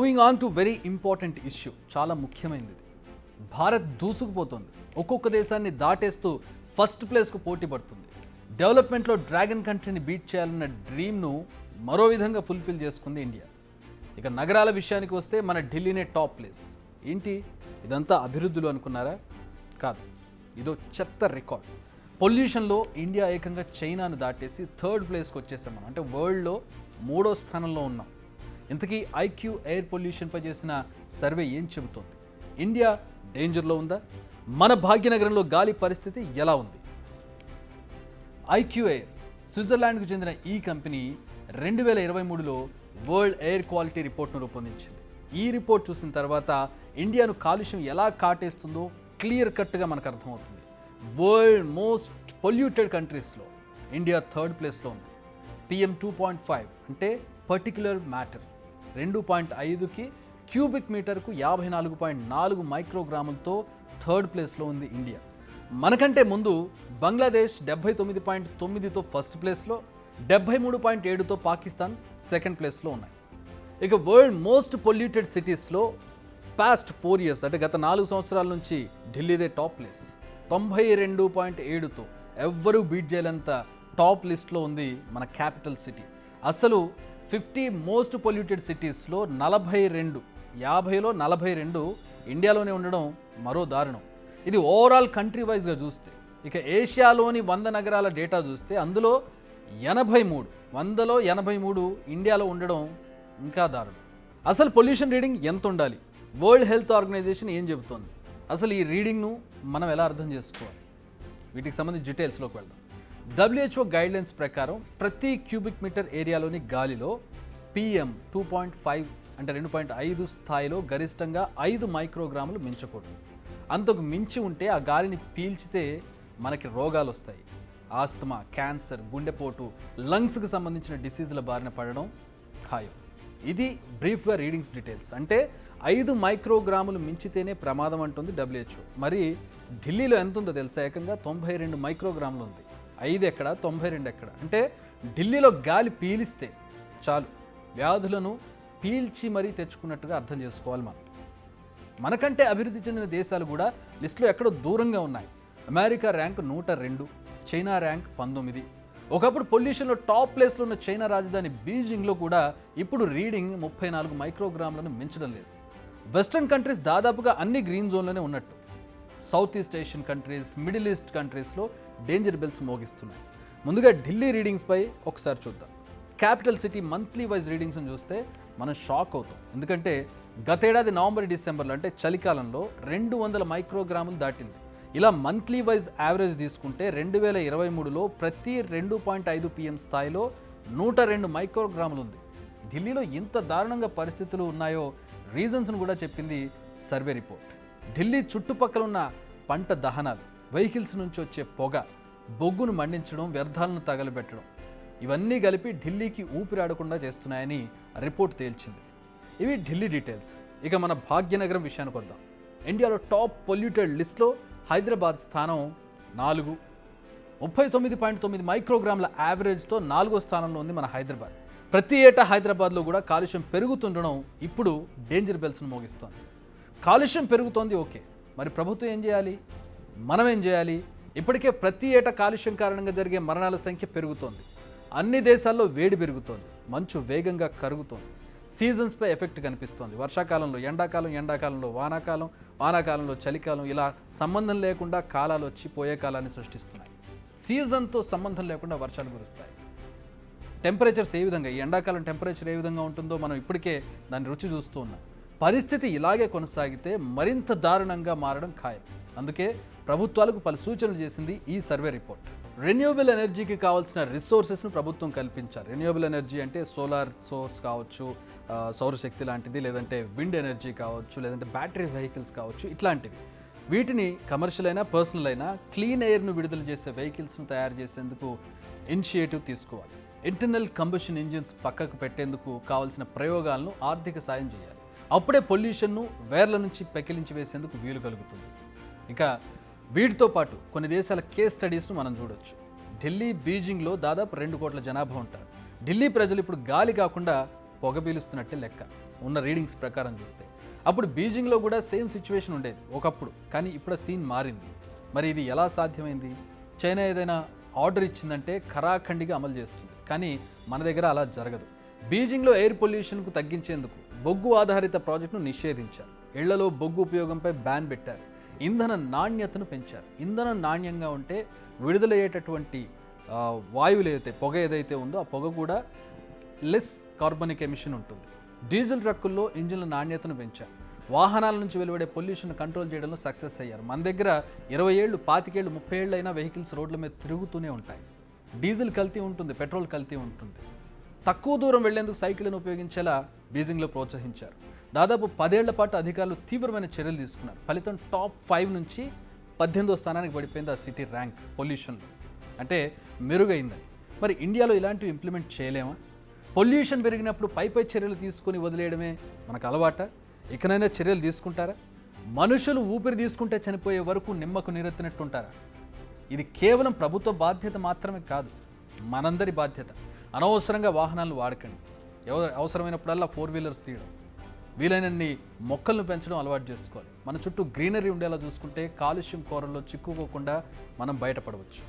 Moving on to very important issue, చాలా ముఖ్యమైనది. భారత్ దూసుకుపోతుంది, ఒక్కొక్క దేశాన్ని దాటేస్తూ ఫస్ట్ ప్లేస్కు పోటీ పడుతుంది. డెవలప్మెంట్లో డ్రాగన్ కంట్రీని బీట్ చేయాలన్న డ్రీమ్ను మరో విధంగా ఫుల్ఫిల్ చేసుకుంది ఇండియా. ఇక నగరాల విషయానికి వస్తే మన ఢిల్లీనే టాప్ ప్లేస్. ఏంటి ఇదంతా అభివృద్ధులు అనుకున్నారా? కాదు, ఇదో చెత్త రికార్డ్. పొల్యూషన్లో ఇండియా ఏకంగా చైనాను దాటేసి థర్డ్ ప్లేస్కి వచ్చేసాం మనం. అంటే వరల్డ్లో 3వ స్థానంలో ఉన్నాం. ఇంతకీ ఐక్యూ ఎయిర్ పొల్యూషన్పై చేసిన సర్వే ఏం చెబుతోంది? ఇండియా డేంజర్లో ఉందా? మన భాగ్యనగరంలో గాలి పరిస్థితి ఎలా ఉంది? ఐక్యూ ఎయిర్ స్విట్జర్లాండ్కు చెందిన ఈ కంపెనీ 2023లో వరల్డ్ ఎయిర్ క్వాలిటీ రిపోర్ట్ను రూపొందించింది. ఈ రిపోర్ట్ చూసిన తర్వాత ఇండియాను కాలుష్యం ఎలా కాటేస్తుందో క్లియర్ కట్గా మనకు అర్థమవుతుంది. వరల్డ్ మోస్ట్ పొల్యూటెడ్ కంట్రీస్లో ఇండియా థర్డ్ ప్లేస్లో ఉంది. PM 2.5 అంటే పర్టిక్యులర్ మ్యాటర్ 2.5కి క్యూబిక్ మీటర్కు 54.4 మైక్రోగ్రాములతో థర్డ్ ప్లేస్లో ఉంది ఇండియా. మనకంటే ముందు బంగ్లాదేశ్ 79.9తో ఫస్ట్ ప్లేస్లో, 73.7తో పాకిస్తాన్ సెకండ్ ప్లేస్లో ఉన్నాయి. ఇక వరల్డ్ మోస్ట్ పొల్యూటెడ్ సిటీస్లో పాస్ట్ 4 ఇయర్స్ అంటే గత 4 సంవత్సరాల నుంచి ఢిల్లీదే టాప్ ప్లేస్. 92.7తో ఎవ్వరూ బీట్ చేయలేనంత టాప్ లిస్ట్లో ఉంది మన క్యాపిటల్ సిటీ. అసలు 50 మోస్ట్ పొల్యూటెడ్ సిటీస్లో 50లో 42 ఇండియాలోనే ఉండడం మరో దారుణం. ఇది ఓవరాల్ కంట్రీ వైజ్గా చూస్తే. ఇక ఏషియాలోని 100 నగరాల డేటా చూస్తే అందులో 100లో 83 ఇండియాలో ఉండడం ఇంకా దారుణం. అసలు పొల్యూషన్ రీడింగ్ ఎంత ఉండాలి? వరల్డ్ హెల్త్ ఆర్గనైజేషన్ ఏం చెబుతోంది? అసలు ఈ రీడింగ్ను మనం ఎలా అర్థం చేసుకోవాలి? వీటికి సంబంధించి డీటెయిల్స్లోకి వెళ్దాం. WHO గైడ్లైన్స్ ప్రకారం ప్రతి క్యూబిక్ మీటర్ ఏరియాలోని గాలిలో PM 2.5 అంటే 2.5 స్థాయిలో గరిష్టంగా 5 మైక్రోగ్రాములు మించకూడదు. అంతకు మించి ఉంటే ఆ గాలిని పీల్చితే మనకి రోగాలు వస్తాయి. ఆస్తమా, క్యాన్సర్, గుండెపోటు, లంగ్స్కి సంబంధించిన డిసీజుల బారిన పడడం ఖాయం. ఇది బ్రీఫ్గా రీడింగ్స్ డీటెయిల్స్. అంటే 5 మైక్రోగ్రాములు మించితేనే ప్రమాదం అంటుంది WHO. మరి ఢిల్లీలో ఎంత ఉందో తెలుసా? ఏకంగా 92 మైక్రోగ్రాములు ఉంది. 5 ఎక్కడ, 92 ఎక్కడ? అంటే ఢిల్లీలో గాలి పీలిస్తే చాలు వ్యాధులను పీల్చి మరీ తెచ్చుకున్నట్టుగా అర్థం చేసుకోవాలి మనం. మనకంటే అభివృద్ధి చెందిన దేశాలు కూడా లిస్టులో ఎక్కడో దూరంగా ఉన్నాయి. America rank 102, China rank 19. ఒకప్పుడు పొల్యూషన్లో టాప్ ప్లేస్లో ఉన్న చైనా రాజధాని బీజింగ్లో కూడా ఇప్పుడు రీడింగ్ 34 మైక్రోగ్రాములను మించడం లేదు. వెస్టర్న్ కంట్రీస్ దాదాపుగా అన్ని గ్రీన్ జోన్లోనే ఉన్నట్టు. South east Asian countries, middle east కంట్రీస్లో డేంజర్ బెల్స్ మోగిస్తున్నాయి. ముందుగా ఢిల్లీ రీడింగ్స్పై ఒకసారి చూద్దాం. క్యాపిటల్ సిటీ మంత్లీ వైజ్ రీడింగ్స్ని చూస్తే మనం షాక్ అవుతాం. ఎందుకంటే గతేడాది నవంబర్ డిసెంబర్లో అంటే చలికాలంలో 200 మైక్రోగ్రాములు దాటింది. ఇలా మంత్లీ వైజ్ యావరేజ్ తీసుకుంటే 2023లో ప్రతి 2.5 PM స్థాయిలో 102 మైక్రోగ్రాములు ఉంది. ఢిల్లీలో ఇంత దారుణంగా పరిస్థితులు ఉన్నాయో రీజన్స్ను కూడా చెప్పింది సర్వే రిపోర్ట్. ఢిల్లీ చుట్టుపక్కల ఉన్న పంట దహనాలు, వెహికల్స్ నుంచి వచ్చే పొగ, బొగ్గును మండించడం, వ్యర్థాలను తగలబెట్టడం, ఇవన్నీ కలిపి ఢిల్లీకి ఊపిరాడకుండా చేస్తున్నాయని రిపోర్ట్ తేల్చింది. ఇవి ఢిల్లీ డీటెయిల్స్. ఇక మన భాగ్యనగరం విషయానికి వద్దాం. ఇండియాలో టాప్ పొల్యూటెడ్ లిస్ట్లో హైదరాబాద్ స్థానం 4, 39.9 మైక్రోగ్రాముల యావరేజ్తో 4వ స్థానంలో ఉంది మన హైదరాబాద్. ప్రతి ఏటా హైదరాబాద్లో కూడా కాలుష్యం పెరుగుతుండడం ఇప్పుడు డేంజర్ బెల్స్ను మోగిస్తోంది. కాలుష్యం పెరుగుతోంది, ఓకే, మరి ప్రభుత్వం ఏం చేయాలి? మనం ఏం చేయాలి? ఇప్పటికే ప్రతి ఏటా కాలుష్యం కారణంగా జరిగే మరణాల సంఖ్య పెరుగుతోంది. అన్ని దేశాల్లో వేడి పెరుగుతోంది, మంచు వేగంగా కరుగుతోంది, సీజన్స్పై ఎఫెక్ట్ కనిపిస్తోంది. వర్షాకాలంలో ఎండాకాలం, ఎండాకాలంలో వానాకాలం, వానాకాలంలో చలికాలం, ఇలా సంబంధం లేకుండా కాలాలు వచ్చి పోయే కాలాన్ని సృష్టిస్తున్నాయి. సీజన్తో సంబంధం లేకుండా వర్షాలు కురుస్తాయి. టెంపరేచర్స్ ఏ విధంగా, ఈ ఎండాకాలం టెంపరేచర్ ఏ విధంగా ఉంటుందో మనం ఇప్పటికే దాన్ని రుచి చూస్తూ ఉన్నాం. పరిస్థితి ఇలాగే కొనసాగితే మరింత దారుణంగా మారడం ఖాయం. అందుకే ప్రభుత్వాలకు పలు సూచనలు చేసింది ఈ సర్వే రిపోర్ట్. రెన్యూవబుల్ ఎనర్జీకి కావాల్సిన రిసోర్సెస్ను ప్రభుత్వం కల్పించాలి. రెన్యూవబుల్ ఎనర్జీ అంటే సోలార్ సోర్స్ కావచ్చు, సౌరశక్తి లాంటిది, లేదంటే విండ్ ఎనర్జీ కావచ్చు, లేదంటే బ్యాటరీ వెహికల్స్ కావచ్చు, ఇట్లాంటివి. వీటిని కమర్షియల్ అయినా పర్సనల్ అయినా క్లీన్ ఎయిర్ను విడుదల చేసే వెహికల్స్ను తయారు చేసేందుకు ఇనిషియేటివ్ తీసుకోవాలి. ఇంటర్నల్ కంబషన్ ఇంజిన్స్ పక్కకు పెట్టేందుకు కావాల్సిన ప్రయోగాలను ఆర్థిక సాయం చేయాలి. అప్పుడే పొల్యూషన్ను వేర్ల నుంచి పెకిలించి వేసేందుకు వీలు కలుగుతుంది. ఇక వీటితో పాటు కొన్ని దేశాల కేస్ స్టడీస్ను మనం చూడొచ్చు. ఢిల్లీ, బీజింగ్లో దాదాపు 2 కోట్ల జనాభా ఉంటారు. ఢిల్లీ ప్రజలు ఇప్పుడు గాలి కాకుండా పొగ పీలుస్తున్నట్టే లెక్క. ఉన్న రీడింగ్స్ ప్రకారం చూస్తే. అప్పుడు బీజింగ్లో కూడా సేమ్ సిచ్యువేషన్ ఉండేది ఒకప్పుడు, కానీ ఇప్పుడు సీన్ మారింది. మరి ఇది ఎలా సాధ్యమైంది? చైనా ఏదైనా ఆర్డర్ ఇచ్చిందంటే ఖరాఖండిగా అమలు చేస్తుంది, కానీ మన దగ్గర అలా జరగదు. బీజింగ్లో ఎయిర్ పొల్యూషన్కు తగ్గించేందుకు బొగ్గు ఆధారిత ప్రాజెక్టును నిషేధించారు. ఇళ్లలో బొగ్గు ఉపయోగంపై బ్యాన్ పెట్టారు. ఇంధన నాణ్యతను పెంచారు. ఇంధనం నాణ్యంగా ఉంటే విడుదలయ్యేటటువంటి వాయువులు పొగ ఏదైతే ఉందో ఆ పొగ కూడా లెస్ కార్బనిక్ ఎమిషన్ ఉంటుంది. డీజిల్ ట్రక్కుల్లో ఇంజిన్ల నాణ్యతను పెంచారు. వాహనాల నుంచి వెలువడే పొల్యూషన్ కంట్రోల్ చేయడంలో సక్సెస్ అయ్యారు. మన దగ్గర 20 ఏళ్ళు 25 ఏళ్ళు 30 ఏళ్ళు అయినా వెహికల్స్ రోడ్ల మీద తిరుగుతూనే ఉంటాయి. డీజిల్ కల్తీ ఉంటుంది, పెట్రోల్ కల్తీ ఉంటుంది. తక్కువ దూరం వెళ్లేందుకు సైకిళ్లను ఉపయోగించేలా బీజింగ్లో ప్రోత్సహించారు. దాదాపు 10 ఏళ్ల పాటు అధికారులు తీవ్రమైన చర్యలు తీసుకున్నారు. ఫలితం టాప్ 5 నుంచి 18వ స్థానానికి పడిపోయింది ఆ సిటీ ర్యాంక్ పొల్యూషన్లో. అంటే మెరుగైందని. మరి ఇండియాలో ఇలాంటివి ఇంప్లిమెంట్ చేయలేమా? పొల్యూషన్ పెరిగినప్పుడు పై చర్యలు తీసుకొని వదిలేయడమే మనకు అలవాట. ఇకనైనా చర్యలు తీసుకుంటారా? మనుషులు ఊపిరి తీసుకుంటే చనిపోయే వరకు నిమ్మకు నీరెత్తినట్టుంటారా? ఇది కేవలం ప్రభుత్వ బాధ్యత మాత్రమే కాదు, మనందరి బాధ్యత. అనవసరంగా వాహనాలను వాడకండి. అవసరమైనప్పుడల్లా 4 వీలర్స్ తీయడం, వీలైనన్ని మొక్కలను పెంచడం అలవాటు చేసుకోవాలి. మన చుట్టూ గ్రీనరీ ఉండేలా చూసుకుంటే కాలుష్యం కోరల్లో చిక్కుకోకుండా మనం బయటపడవచ్చు.